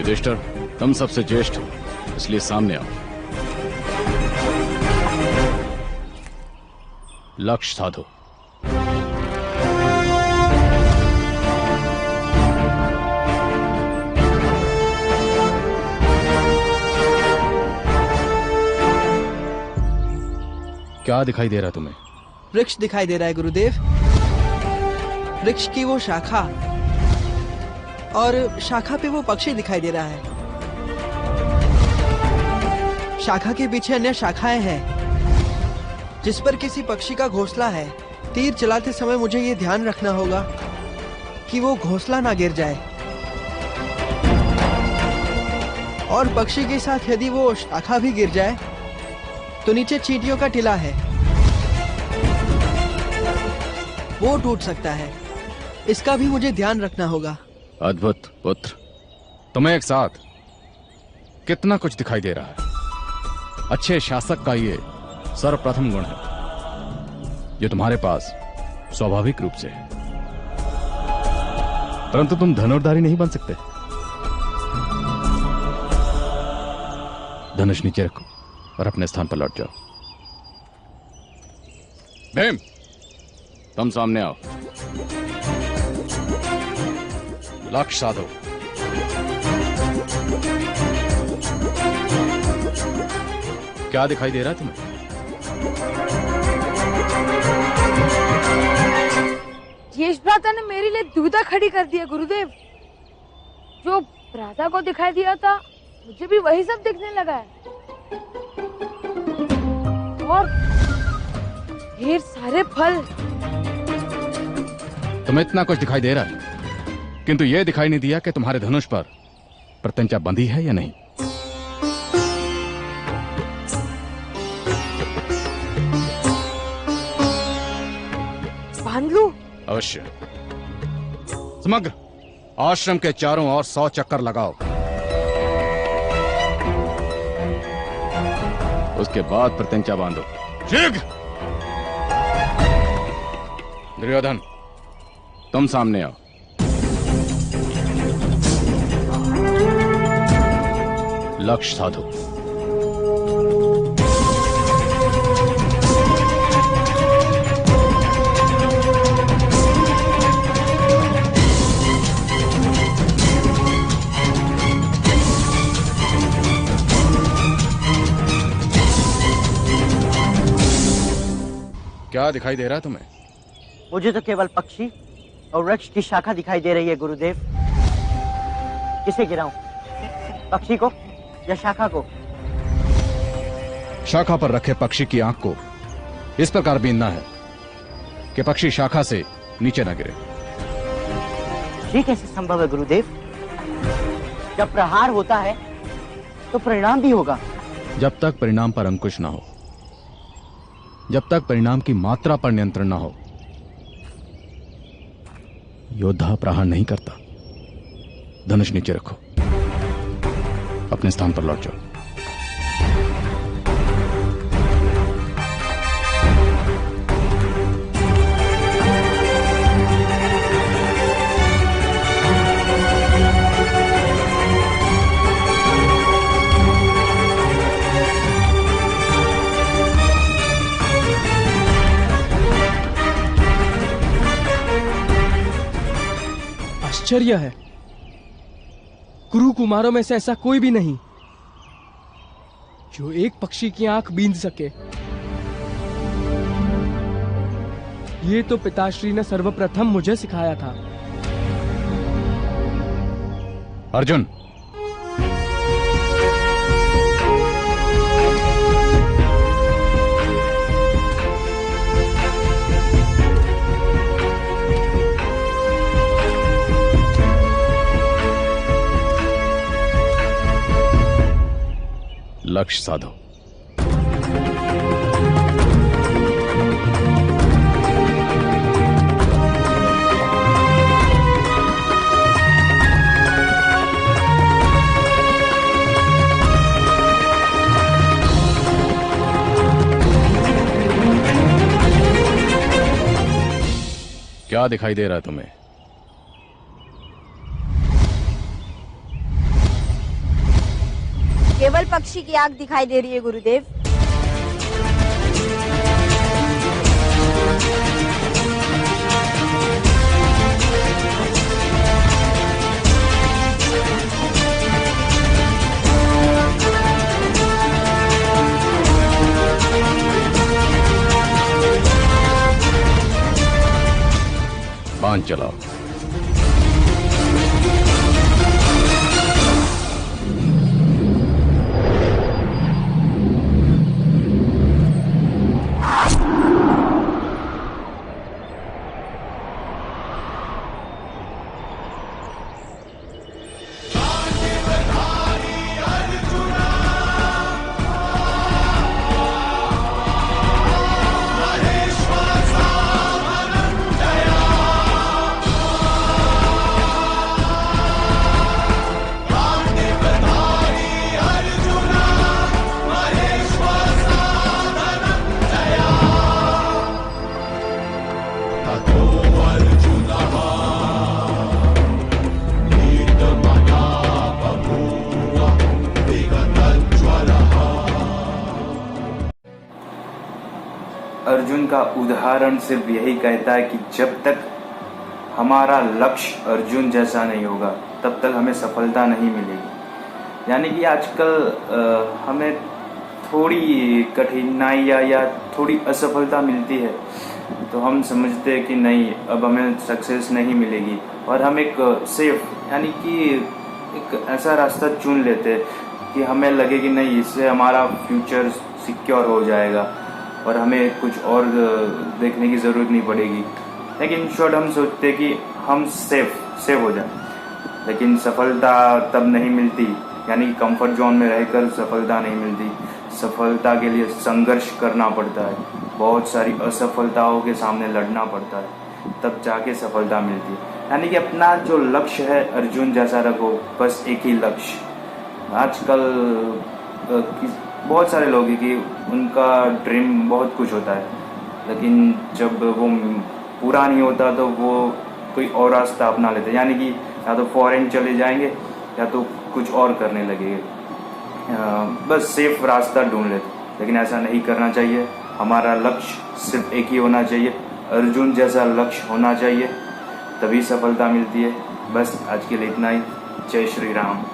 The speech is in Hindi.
युधिष्ठिर, तुम सबसे ज्येष्ठ हो, इसलिए सामने आओ। लक्ष्य साधो। क्या दिखाई दे रहा है तुम्हें? वृक्ष दिखाई दे रहा है गुरुदेव। वृक्ष की वो शाखा और शाखा पे वो पक्षी दिखाई दे रहा है। शाखा के पीछे अन्य शाखाएं हैं जिस पर किसी पक्षी का घोंसला है। तीर चलाते समय मुझे ये ध्यान रखना होगा कि वो घोंसला ना गिर जाए, और पक्षी के साथ यदि वो शाखा भी गिर जाए तो नीचे चींटियों का टीला है, वो टूट सकता है। इसका भी मुझे ध्यान रखना होगा। अद्भुत पुत्र, तुम्हें एक साथ कितना कुछ दिखाई दे रहा है। अच्छे शासक का ये सर्वप्रथम गुण है जो तुम्हारे पास स्वाभाविक रूप से है, परंतु तुम धनुर्धारी नहीं बन सकते। धनुष नीचे रखो और अपने स्थान पर लौट जाओ। भीम, तुम सामने आओ। लक्ष्य साधो। क्या दिखाई दे रहा है तुम्हें? ज्येष्ठ भ्राता ने मेरे लिए दुविधा खड़ी कर दी है गुरुदेव। जो भ्राता को दिखाई दिया था मुझे भी वही सब दिखने लगा है, और ढेर सारे फल। तुम्हें इतना कुछ दिखाई दे रहा है, किंतु यह दिखाई नहीं दिया कि तुम्हारे धनुष पर प्रत्यंचा बंधी है या नहीं। बांध लूं? अवश्य। समग्र आश्रम के चारों ओर 100 चक्कर लगाओ। उसके बाद प्रत्यंचा बांधो। शीघ्र। दुर्योधन, तुम सामने आओ। लक्ष्य साधो। क्या दिखाई दे रहा है तुम्हें? मुझे तो केवल पक्षी और वृक्ष की शाखा दिखाई दे रही है गुरुदेव। किसे गिराऊं, पक्षी को या शाखा को? शाखा पर रखे पक्षी की आंख को इस प्रकार बीनना है कि पक्षी शाखा से नीचे न गिरे। ये कैसे संभव है गुरुदेव? जब प्रहार होता है तो परिणाम भी होगा। जब तक परिणाम पर अंकुश ना हो, जब तक परिणाम की मात्रा पर नियंत्रण ना हो, योद्धा प्रहार नहीं करता। धनुष नीचे रखो, अपने स्थान पर लौट जाओ। आश्चर्य है, कुरु कुमारों में से ऐसा कोई भी नहीं जो एक पक्षी की आंख बींध सके। ये तो पिताश्री ने सर्वप्रथम मुझे सिखाया था। अर्जुन, लक्ष्य साधो। क्या दिखाई दे रहा है तुम्हें? केवल पक्षी की आंख दिखाई दे रही है गुरुदेव। बांध चलाओ। अर्जुन का उदाहरण सिर्फ यही कहता है कि जब तक हमारा लक्ष्य अर्जुन जैसा नहीं होगा तब तक हमें सफलता नहीं मिलेगी। यानी कि आजकल हमें थोड़ी कठिनाइयाँ या थोड़ी असफलता मिलती है तो हम समझते हैं कि नहीं, अब हमें सक्सेस नहीं मिलेगी, और हम एक सेफ यानी कि एक ऐसा रास्ता चुन लेते हैं कि हमें लगे कि नहीं, इससे हमारा फ्यूचर सिक्योर हो जाएगा और हमें कुछ और देखने की ज़रूरत नहीं पड़ेगी। लेकिन इन शॉर्ट हम सोचते हैं कि हम सेफ हो जाए, लेकिन सफलता तब नहीं मिलती। यानी कि कंफर्ट जोन में रहकर सफलता नहीं मिलती। सफलता के लिए संघर्ष करना पड़ता है, बहुत सारी असफलताओं के सामने लड़ना पड़ता है, तब जाके सफलता मिलती है। यानी कि अपना जो लक्ष्य है अर्जुन जैसा रखो, बस एक ही लक्ष्य। आजकल बहुत सारे लोग हैं कि उनका ड्रीम बहुत कुछ होता है, लेकिन जब वो पूरा नहीं होता तो वो कोई और रास्ता अपना लेते हैं। यानी कि या तो फॉरेन चले जाएंगे या तो कुछ और करने लगेंगे, बस सेफ रास्ता ढूंढ लेते। लेकिन ऐसा नहीं करना चाहिए। हमारा लक्ष्य सिर्फ एक ही होना चाहिए, अर्जुन जैसा लक्ष्य होना चाहिए, तभी सफलता मिलती है। बस आज के लिए इतना ही। जय श्री राम।